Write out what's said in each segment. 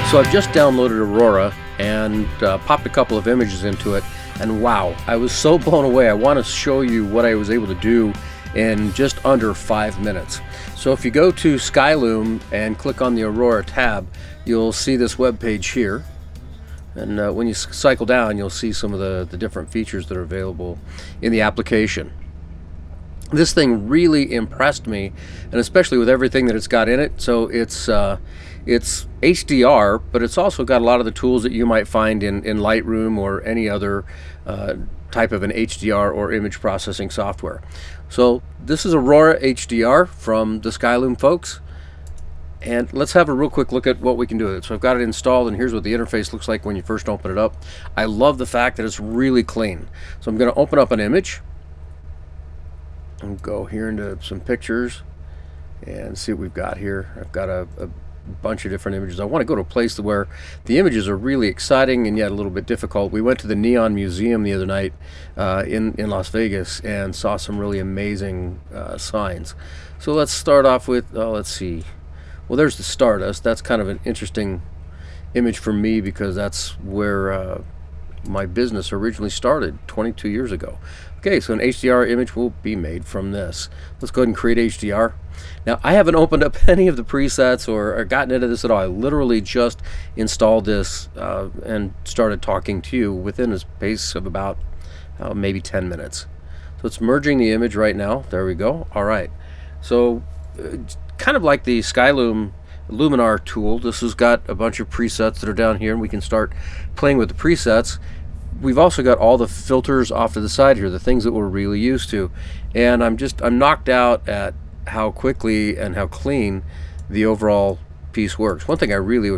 So I've just downloaded Aurora and popped a couple of images into it, and wow, I was so blown away. I want to show you what I was able to do in just under 5 minutes. So if you go to Skylum and click on the Aurora tab, you'll see this web page here. And when you cycle down, you'll see some of the different features that are available in the application. This thing really impressed me, and especially with everything that it's got in it. So it's HDR, but it's also got a lot of the tools that you might find in Lightroom or any other type of an HDR or image processing software. So this is Aurora HDR from the Skylum folks. And let's have a real quick look at what we can do with it. So I've got it installed, and here's what the interface looks like when you first open it up. I love the fact that it's really clean. So I'm going to open up an image and go here into some pictures and see what we've got here. I've got a bunch of different images. I want to go to a place where the images are really exciting and yet a little bit difficult. We went to the Neon Museum the other night in Las Vegas and saw some really amazing signs. So let's start off with, let's see. Well, there's the Stardust. That's kind of an interesting image for me because that's where my business originally started 22 years ago. Okay, so an HDR image will be made from this. Let's go ahead and create HDR. Now, I haven't opened up any of the presets or gotten into this at all. I literally just installed this and started talking to you within a space of about maybe 10 minutes. So it's merging the image right now. There we go. All right. So kind of like the Skylum Luminar tool, this has got a bunch of presets that are down here, and we can start playing with the presets. We've also got all the filters off to the side here, the things that we're really used to, and I'm knocked out at how quickly and how clean the overall piece works. One thing I really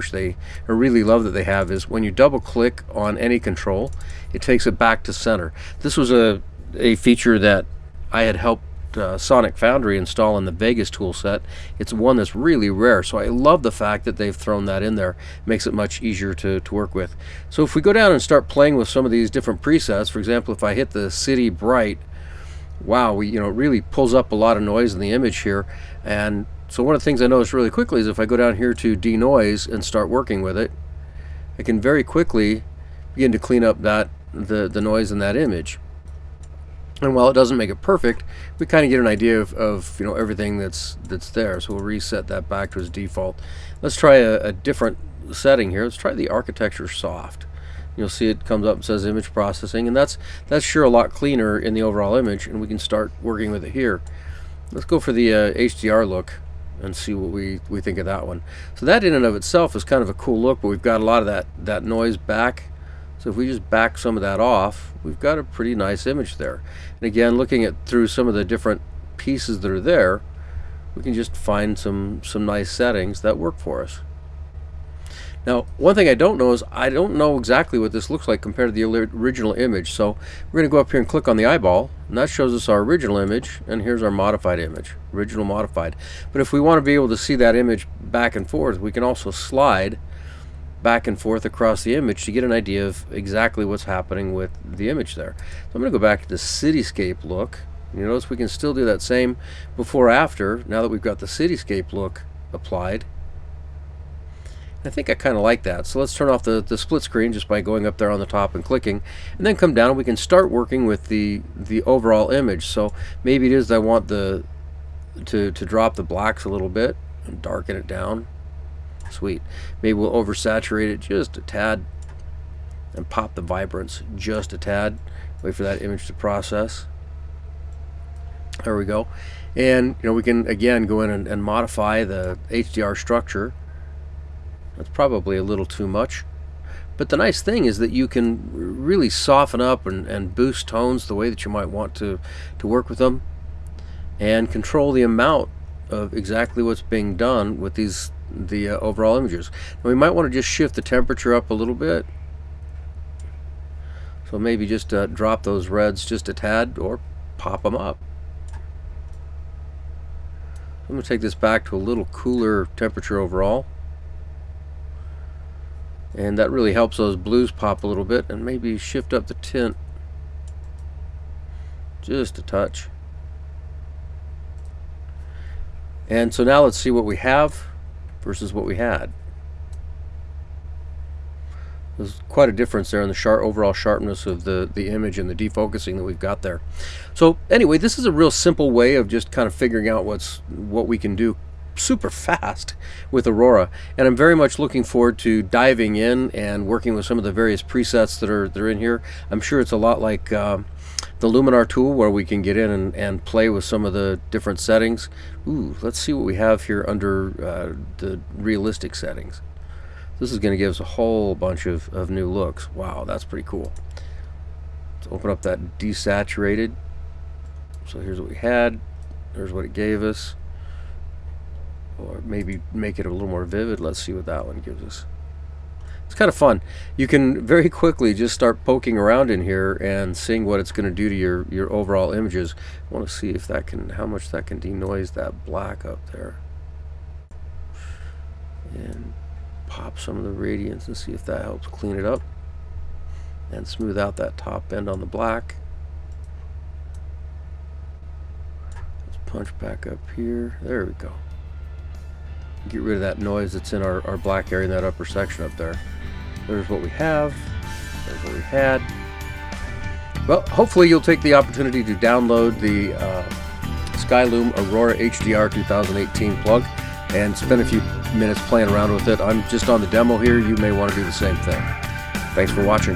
love that they have is when you double click on any control, it takes it back to center. This was a feature that I had helped Sonic Foundry install in the Vegas tool set. It's one that's really rare, so I love the fact that they've thrown that in there. It makes it much easier to work with. So if we go down and start playing with some of these different presets, for example, if I hit the City Bright, wow, it really pulls up a lot of noise in the image here. And so one of the things I noticed really quickly is if I go down here to denoise and start working with it, I can very quickly begin to clean up the noise in that image. And while it doesn't make it perfect, we kind of get an idea of everything that's there. So we'll reset that back to its default. Let's try a different setting here. Let's try the architecture soft. You'll see it comes up and says image processing, and that's sure a lot cleaner in the overall image, and we can start working with it here. Let's go for the HDR look and see what we think of that one. So that in and of itself is kind of a cool look, but we've got a lot of that noise back. So if we just back some of that off, we've got a pretty nice image there. And again, looking through some of the different pieces that are there, we can just find some nice settings that work for us. Now, one thing I don't know is I don't know exactly what this looks like compared to the original image. So we're going to go up here and click on the eyeball, and that shows us our original image, and here's our modified image, original modified. But if we want to be able to see that image back and forth, we can also slide back and forth across the image to get an idea of exactly what's happening with the image there. So I'm going to go back to the cityscape look. You notice we can still do that same before after now that we've got the cityscape look applied. I think I kind of like that. So let's turn off the split screen just by going up there on the top and clicking, and then come down and we can start working with the overall image. So maybe it is I want to drop the blacks a little bit and darken it down. Sweet. Maybe we'll oversaturate it just a tad and pop the vibrance just a tad. Wait for that image to process. There we go. And we can again go in and modify the HDR structure. That's probably a little too much. But the nice thing is that you can really soften up and boost tones the way that you might want to work with them, and control the amount of exactly what's being done with the overall images. Now we might want to just shift the temperature up a little bit. So maybe just drop those reds just a tad or pop them up. I'm going to take this back to a little cooler temperature overall. And that really helps those blues pop a little bit, and maybe shift up the tint just a touch. And so now let's see what we have versus what we had. There's quite a difference there in the overall sharpness of the image and the defocusing that we've got there. So anyway, this is a real simple way of just kind of figuring out what we can do super fast with Aurora, and I'm very much looking forward to diving in and working with some of the various presets that are in here. I'm sure it's a lot like the Luminar tool, where we can get in and play with some of the different settings. Ooh, let's see what we have here under the realistic settings. This is going to give us a whole bunch of new looks. Wow, that's pretty cool. Let's open up that desaturated. So here's what we had. There's what it gave us. Or maybe make it a little more vivid. Let's see what that one gives us. It's kind of fun. You can very quickly just start poking around in here and seeing what it's going to do to your overall images. I want to see if that can, how much that can denoise that black up there, and pop some of the radiance and see if that helps clean it up and smooth out that top end on the black. Let's punch back up here. There we go. Get rid of that noise that's in our black area in that upper section up there. There's what we have. There's what we had. Well, hopefully you'll take the opportunity to download the Skylum Aurora HDR 2018 plug and spend a few minutes playing around with it. I'm just on the demo here. You may want to do the same thing. Thanks for watching.